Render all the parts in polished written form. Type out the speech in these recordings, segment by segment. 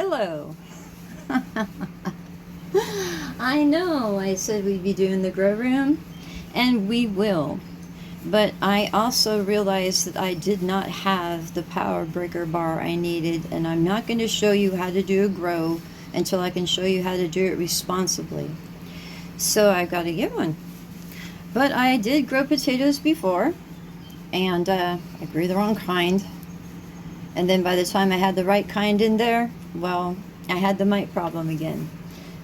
Hello. I know I said we'd be doing the grow room, and we will. But I also realized that I did not have the power breaker bar I needed, and I'm not going to show you how to do a grow until I can show you how to do it responsibly. So I got to get one. But I did grow potatoes before, and I grew the wrong kind. And then by the time I had the right kind in there, well, I had the mite problem again.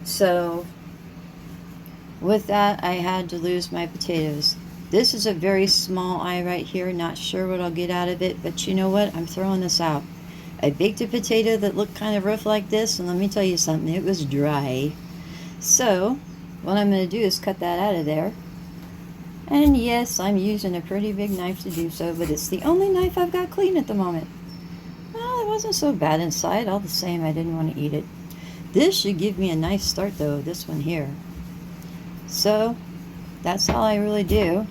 So with that, I had to lose my potatoes. This is a very small eye right here. Not sure what I'll get out of it, but you know what? I'm throwing this out. I baked a potato that looked kind of rough like this, and let me tell you something, it was dry. So what I'm going to do is cut that out of there. And yes, I'm using a pretty big knife to do so, but it's the only knife I've got clean at the moment. Well, it wasn't so bad inside. All the same, I didn't want to eat it. This should give me a nice start, though, this one here. So that's all I really do.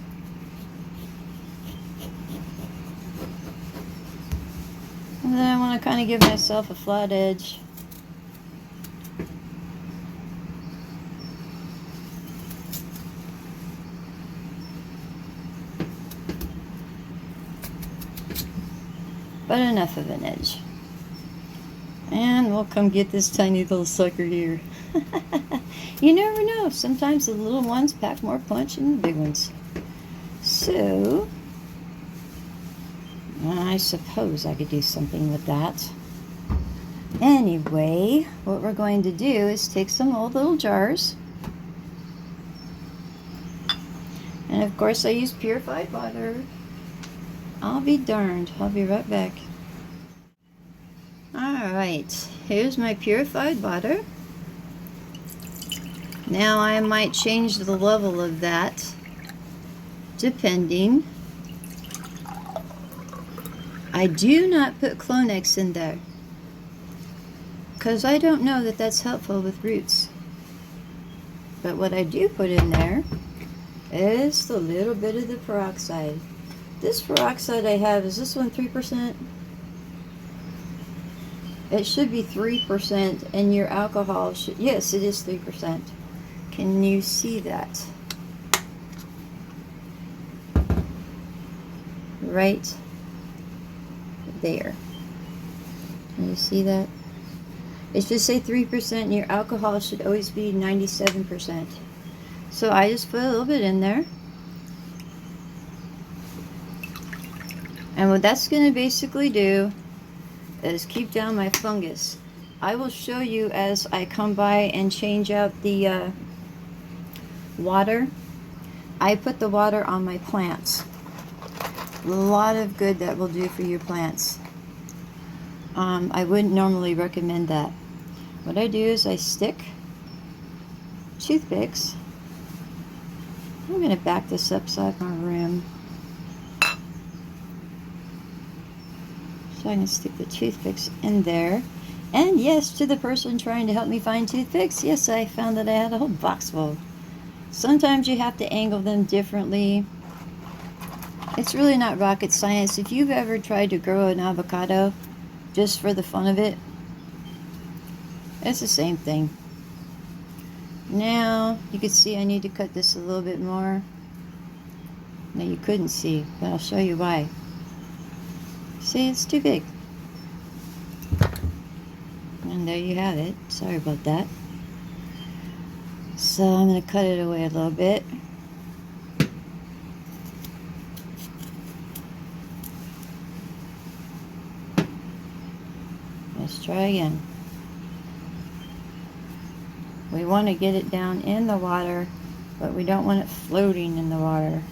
And then I want to kind of give myself a flat edge. But enough of an edge. And we'll come get this tiny little sucker here. You never know. Sometimes the little ones pack more punch than the big ones. So I suppose I could do something with that. Anyway, what we're going to do is take some old little jars. And of course I use purified water. I'll be darned. I'll be right back. Alright, here's my purified water. Now I might change the level of that depending. I do not put Clonex in there because I don't know that that's helpful with roots. But what I do put in there is a little bit of the peroxide. This peroxide I have, is this one 3%? It should be 3%, and your alcohol should, yes, it is 3%. Can you see that? Right there. Can you see that? It should say 3%, and your alcohol should always be 97%. So I just put a little bit in there. And what that's going to basically do is keep down my fungus. I will show you as I come by and change out the water. I put the water on my plants. A lot of good that will do for your plants. I wouldn't normally recommend that. What I do is I stick toothpicks. I'm going to back this upside my room. So I can stick the toothpicks in there. And yes, to the person trying to help me find toothpicks, yes, I found that I had a whole box full. Sometimes you have to angle them differently. It's really not rocket science. If you've ever tried to grow an avocado just for the fun of it, it's the same thing. Now, you can see I need to cut this a little bit more. Now you couldn't see, but I'll show you why. See, it's too big. And there you have it. Sorry about that. So I'm going to cut it away a little bit. Let's try again. We want to get it down in the water, but we don't want it floating in the water.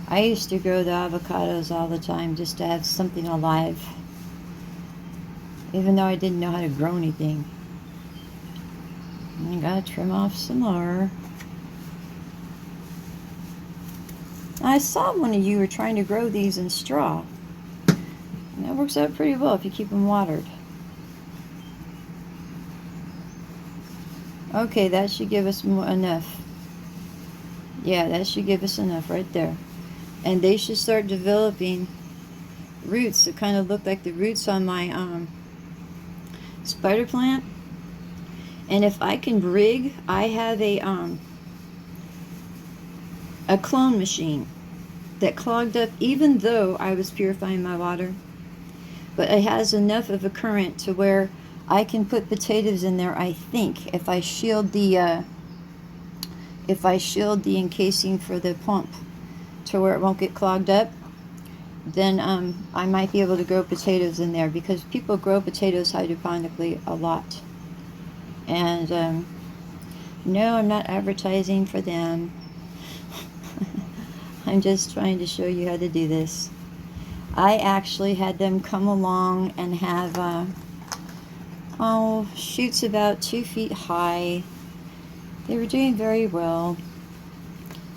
I used to grow the avocados all the time just to have something alive, even though I didn't know how to grow anything. I gotta trim off some more. I saw one of you were trying to grow these in straw, and that works out pretty well if you keep them watered. Okay, that should give us enough. Yeah, that should give us enough right there. And they should start developing roots that kind of look like the roots on my spider plant. And if I can rig, I have a clone machine that clogged up even though I was purifying my water. But it has enough of a current to where I can put potatoes in there, I think, if I shield the encasing for the pump to where it won't get clogged up, then I might be able to grow potatoes in there, because people grow potatoes hydroponically a lot. And no, I'm not advertising for them. I'm just trying to show you how to do this. I actually had them come along and have shoots about 2 feet high. They were doing very well.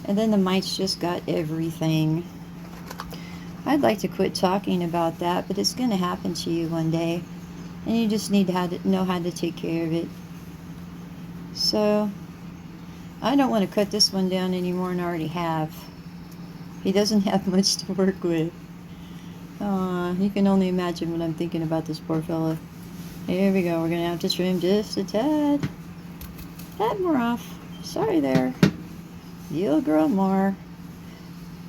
And then the mites just got everything. I'd like to quit talking about that, but it's going to happen to you one day. And you just need to know how to take care of it. So, I don't want to cut this one down anymore, and I already have. He doesn't have much to work with. You can only imagine what I'm thinking about this poor fella. Here we go. We're going to have to trim just a tad more off. Sorry there. You'll grow more.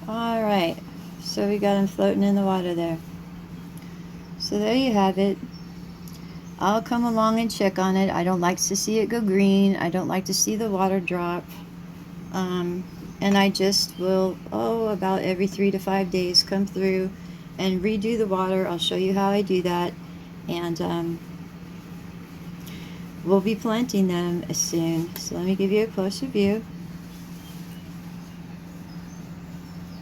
Alright. So we got him floating in the water there. So there you have it. I'll come along and check on it. I don't like to see it go green. I don't like to see the water drop. And I just will, about every 3 to 5 days, come through and redo the water. I'll show you how I do that. And we'll be planting them soon. So let me give you a closer view.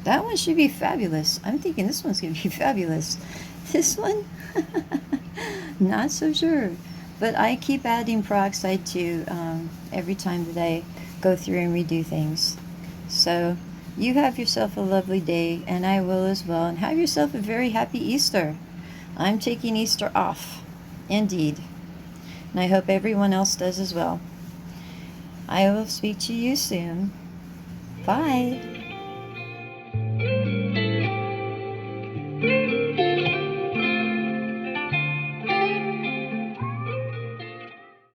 That one should be fabulous. I'm thinking this one's going to be fabulous. This one? Not so sure. But I keep adding peroxide too every time that I go through and redo things. So you have yourself a lovely day, and I will as well. And have yourself a very happy Easter. I'm taking Easter off. Indeed. And I hope everyone else does as well. I will speak to you soon. Bye.